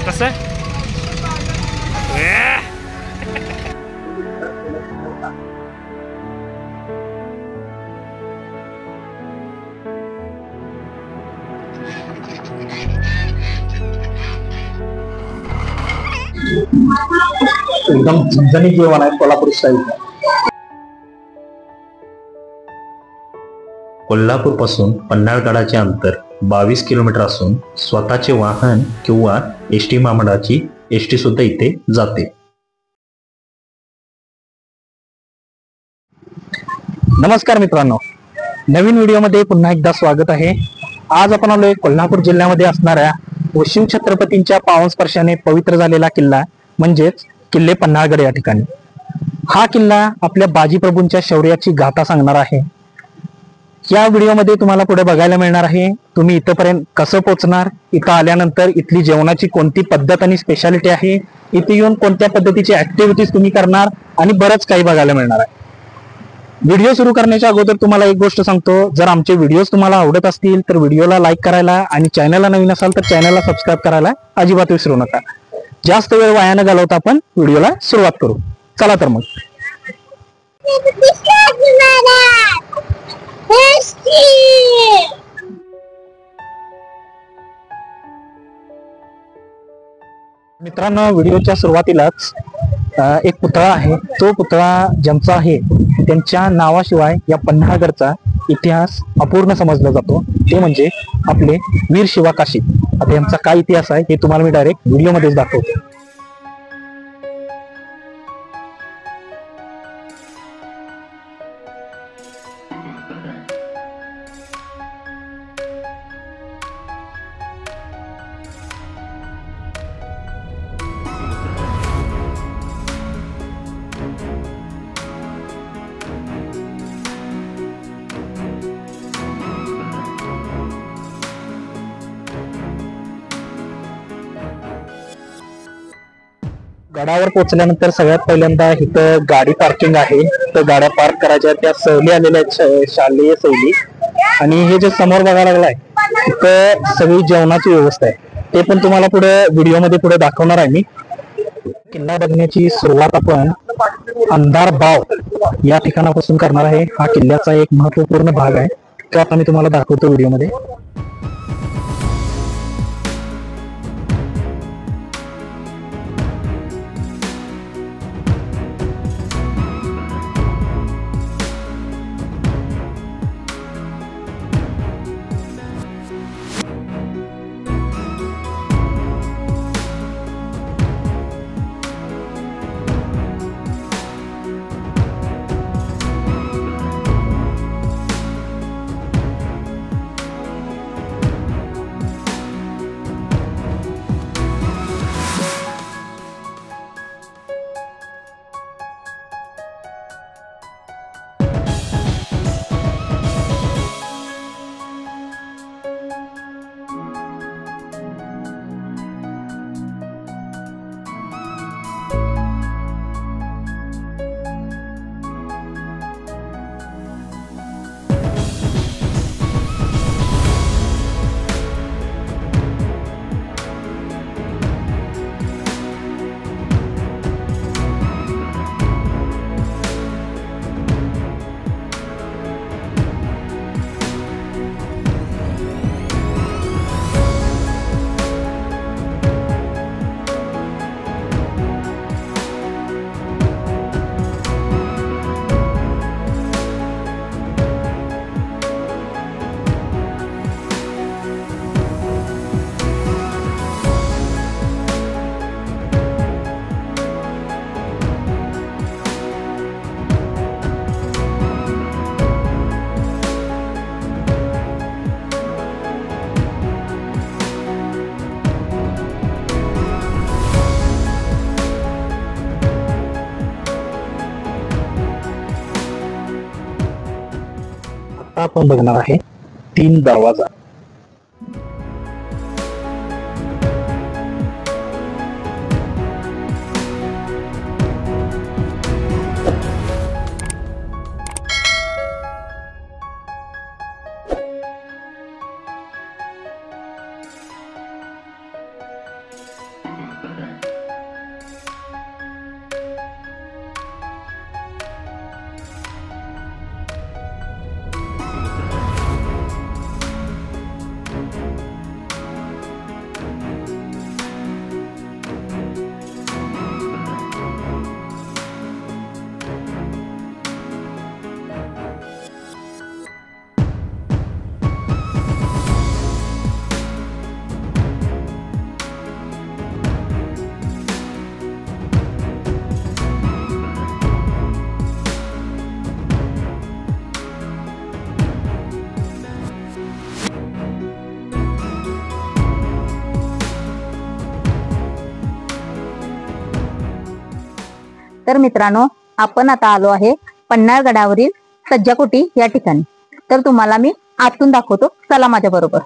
कसं एकदम झणझणीत जेवण आहे कोल्हापूर स्टाईल. कोल्हापूर पासून पन्हाळगडाचे अंतर 22 किलोमीटर असून स्वतःचे वाहन किंवा एसटी महामंडळाची एसटी सुद्धा इथे जाते. नमस्कार मित्रांनो, नवीन व्हिडिओमध्ये पुन्हा एकदा स्वागत आहे. आज आपण आलोय कोल्हापूर जिल्ह्यामध्ये असणाऱ्या व शिव छत्रपतींच्या पावन स्पर्शाने पवित्र झालेला किल्ला म्हणजेच किल्ले पन्हाळगड या ठिकाणी. हा किल्ला आपल्या बाजीप्रभूंच्या शौर्याची गाथा सांगणार आहे. या व्हिडिओमध्ये तुम्हाला पुढे बघायला मिळणार आहे तुम्ही इथपर्यंत कसं पोहोचणार, इथं आल्यानंतर इथली जेवणाची कोणती पद्धत आणि स्पेशालिटी आहे, इथे येऊन कोणत्या पद्धतीची ऍक्टिव्हिटीज तुम्ही करणार आणि बरंच काही बघायला मिळणार आहे. व्हिडिओ सुरू करण्याच्या अगोदर तुम्हाला एक गोष्ट सांगतो, जर आमचे व्हिडिओज तुम्हाला आवडत असतील तर व्हिडिओला लाईक करायला आणि चॅनलला नवीन असाल तर चॅनलला सबस्क्राईब करायला अजिबात विसरू नका. जास्त वेळ वाया न घालवता आपण व्हिडिओला सुरुवात करू. चला तर मग. मित्रांनो, व्हिडिओच्या सुरुवातीलाच एक पुतळा आहे. तो पुतळा ज्यांचा आहे त्यांच्या नावाशिवाय या पन्हाळगडचा इतिहास अपूर्ण समजला जातो, ते म्हणजे आपले वीर शिवा काशी. आता यांचा काय इतिहास आहे हे तुम्हाला मी डायरेक्ट व्हिडिओमध्येच दाखवतो. गडावर पोहोचल्यानंतर सगळ्यात पहिल्यांदा इथं गाडी पार्किंग आहे. तर गाड्या पार्क करायच्या, त्या सहली आलेल्या आहेत, शालेय सहली. आणि हे जे समोर बघायला लागलाय तिथं सगळी जेवणाची व्यवस्था आहे, ते पण तुम्हाला पुढे व्हिडिओमध्ये पुढे दाखवणार आहे मी. किल्ला बघण्याची सुरुवात आपण अंधार बाव या ठिकाणापासून करणार आहे. हा किल्ल्याचा एक महत्वपूर्ण भाग आहे, तो आता मी तुम्हाला दाखवतो व्हिडिओमध्ये. आता आपण बघणार आहे 3 दरवाजा. तर मित्रांनो, आपण आता आलो आहे पन्हाळगडावरील सज्जाकोटी या ठिकाणी. तर तुम्हाला मी आतून दाखवतो, चला माझ्या बरोबर.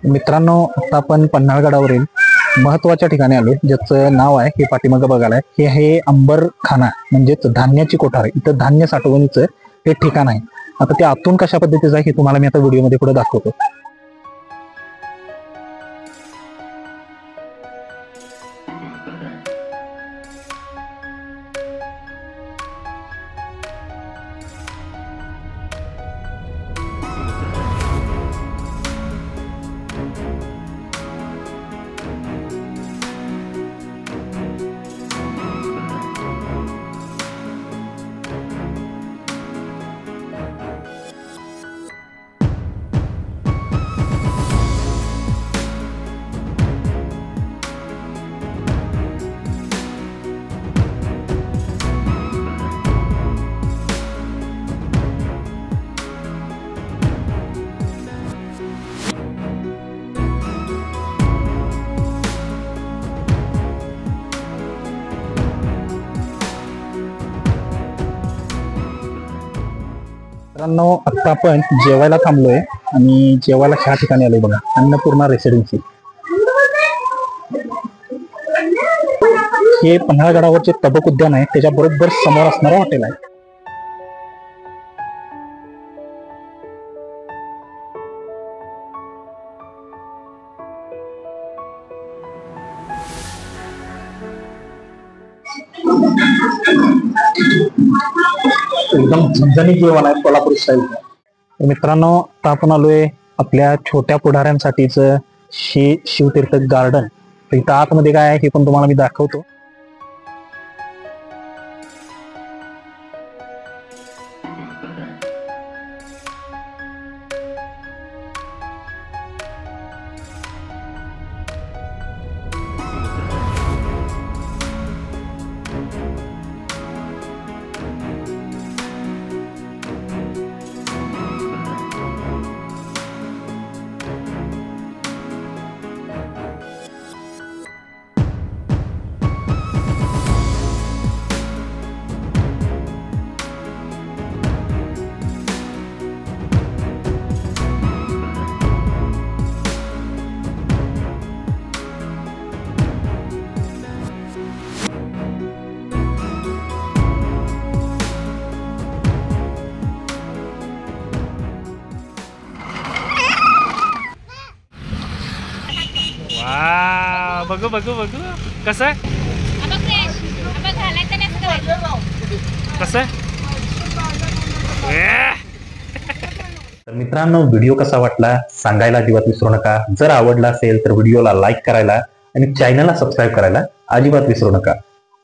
मित्रांनो, आता आपण पन्हाळगडावरील महत्वाच्या ठिकाणी आलो, ज्याचं नाव आहे हे पाठीमागं बघायला हे आहे अंबरखाना, म्हणजेच धान्याची कोठार. इथं धान्य साठवणीचं हे ठिकाण आहे. आता ते आतून कशा पद्धतीचं आहे हे तुम्हाला मी आता व्हिडिओमध्ये पुढे दाखवतो. मित्रांनो, आता आपण जेवायला थांबलोय आणि जेवायला ह्या ठिकाणी आलोय बघा, अन्नपूर्णा रेसिडेन्सी. हे पन्हाळगडावरचे तबक उद्यान आहे, त्याच्या बरोबर समोर असणारं हॉटेल आहे. एकदम झणझणीत जेवण आहे कोल्हापूर स्टाईल. मित्रांनो, आता आपण आलोय आपल्या छोट्या पुढाऱ्यांसाठीच शिवतीर्थ गार्डन. इथं आतमध्ये काय आहे हे पण तुम्हाला मी दाखवतो. बघू बघू बघू कसं आहे, कसं आहे. तर मित्रांनो, व्हिडिओ कसा वाटला सांगायला अजिबात विसरू नका. जर आवडला असेल तर व्हिडिओला लाईक करायला आणि चॅनलला सबस्क्राईब करायला अजिबात विसरू नका.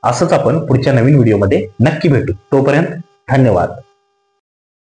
असंच आपण पुढच्या नवीन व्हिडिओमध्ये नक्की भेटू. तोपर्यंत धन्यवाद.